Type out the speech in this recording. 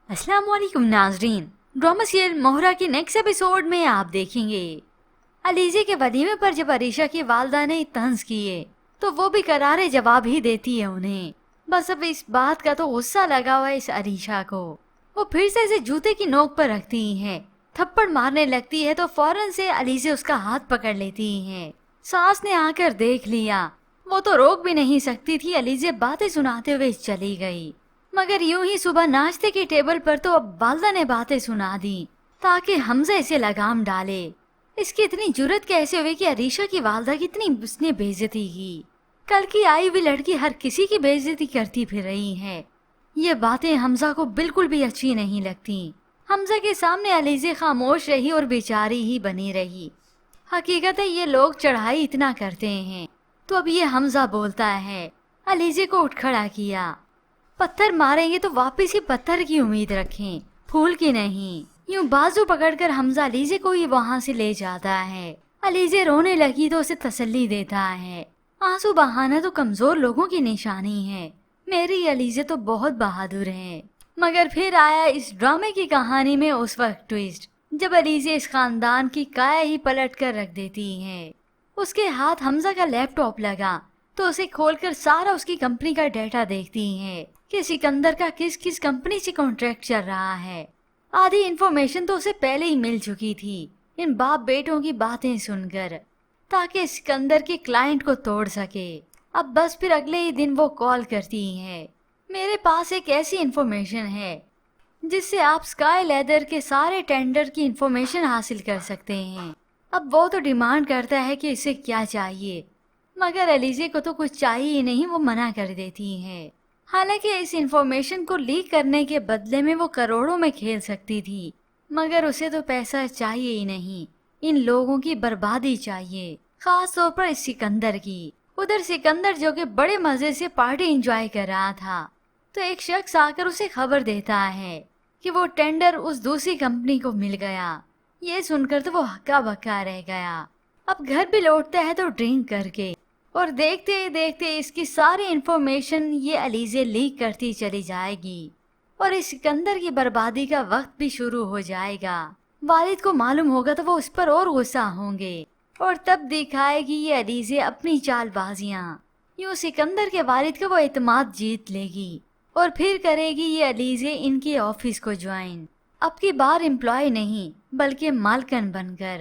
अस्सलाम वालेकुम नाजरीन। ड्रामा सीरियल मोहरा के नेक्स्ट एपिसोड में आप देखेंगे अलीजे के वलीमे पर जब अरीशा की वालदा ने तंज किए तो वो भी करारे जवाब ही देती है उन्हें। बस अब इस बात का तो गुस्सा लगा हुआ है इस अरीशा को। वो फिर से इसे जूते की नोक पर रखती है, थप्पड़ मारने लगती है तो फौरन से अलीजे उसका हाथ पकड़ लेती है। सास ने आकर देख लिया, वो तो रोक भी नहीं सकती थी। अलीजे बातें सुनाते हुए चली गई, मगर यूं ही सुबह नाश्ते की टेबल पर तो अब वालदा ने बातें सुना दी ताकि हमजा इसे लगाम डाले। इसकी इतनी जुर्रत कैसे हुई कि अरीशा की वालदा की इतनी उसने बेइज्जती की। कल की आई हुई लड़की हर किसी की बेइज्जती करती फिर रही है। ये बातें हमजा को बिल्कुल भी अच्छी नहीं लगती। हमजा के सामने अलीजे खामोश रही और बेचारी ही बनी रही। हकीकत है ये लोग चढ़ाई इतना करते हैं। तो अब ये हमजा बोलता है, अलीजे को उठ खड़ा किया। पत्थर मारेंगे तो वापस ही पत्थर की उम्मीद रखें, फूल की नहीं। यूं बाजू पकड़कर हमजा अलीजे को ही वहाँ से ले जाता है। अलीजे रोने लगी तो उसे तसल्ली देता है। आंसू बहाना तो कमजोर लोगों की निशानी है। मेरी अलीजे तो बहुत बहादुर है। मगर फिर आया इस ड्रामे की कहानी में उस वक्त ट्विस्ट जब अलीजे इस खानदान की काया ही पलट कर रख देती है। उसके हाथ हमजा का लैपटॉप लगा तो उसे खोलकर सारा उसकी कंपनी का डेटा देखती है कि सिकंदर का किस किस कंपनी से कॉन्ट्रैक्ट चल रहा है। आधी इन्फॉर्मेशन तो उसे पहले ही मिल चुकी थी इन बाप बेटों की बातें सुनकर, ताकि सिकंदर के क्लाइंट को तोड़ सके। अब बस फिर अगले ही दिन वो कॉल करती है, मेरे पास एक ऐसी इन्फॉर्मेशन है जिससे आप स्काई लेदर के सारे टेंडर की इन्फॉर्मेशन हासिल कर सकते हैं। अब वो तो डिमांड करता है कि इसे क्या चाहिए, मगर अलीजे को तो कुछ चाहिए ही नहीं, वो मना कर देती है। हालांकि इस इंफॉर्मेशन को लीक करने के बदले में वो करोड़ों में खेल सकती थी, मगर उसे तो पैसा चाहिए ही नहीं, इन लोगों की बर्बादी चाहिए, खास तौर पर इस सिकंदर की। उधर सिकंदर जो कि बड़े मजे से पार्टी एंजॉय कर रहा था तो एक शख्स आकर उसे खबर देता है कि वो टेंडर उस दूसरी कंपनी को मिल गया। ये सुनकर तो वो हक्का बक्का रह गया। अब घर भी लौटता है तो ड्रिंक करके, और देखते ही देखते इसकी सारी इन्फॉर्मेशन ये अलीजे लीक करती चली जाएगी और इस सिकंदर की बर्बादी का वक्त भी शुरू हो जाएगा। वालिद को मालूम होगा तो वो उस पर और गुस्सा होंगे और तब दिखाएगी ये अलीजे अपनी चालबाजियां। यूं सिकंदर के वालिद का वो एतमाद जीत लेगी और फिर करेगी ये अलीजे इनके ऑफिस को ज्वाइन, अब की बार एम्प्लॉय नहीं बल्कि मालकन बनकर।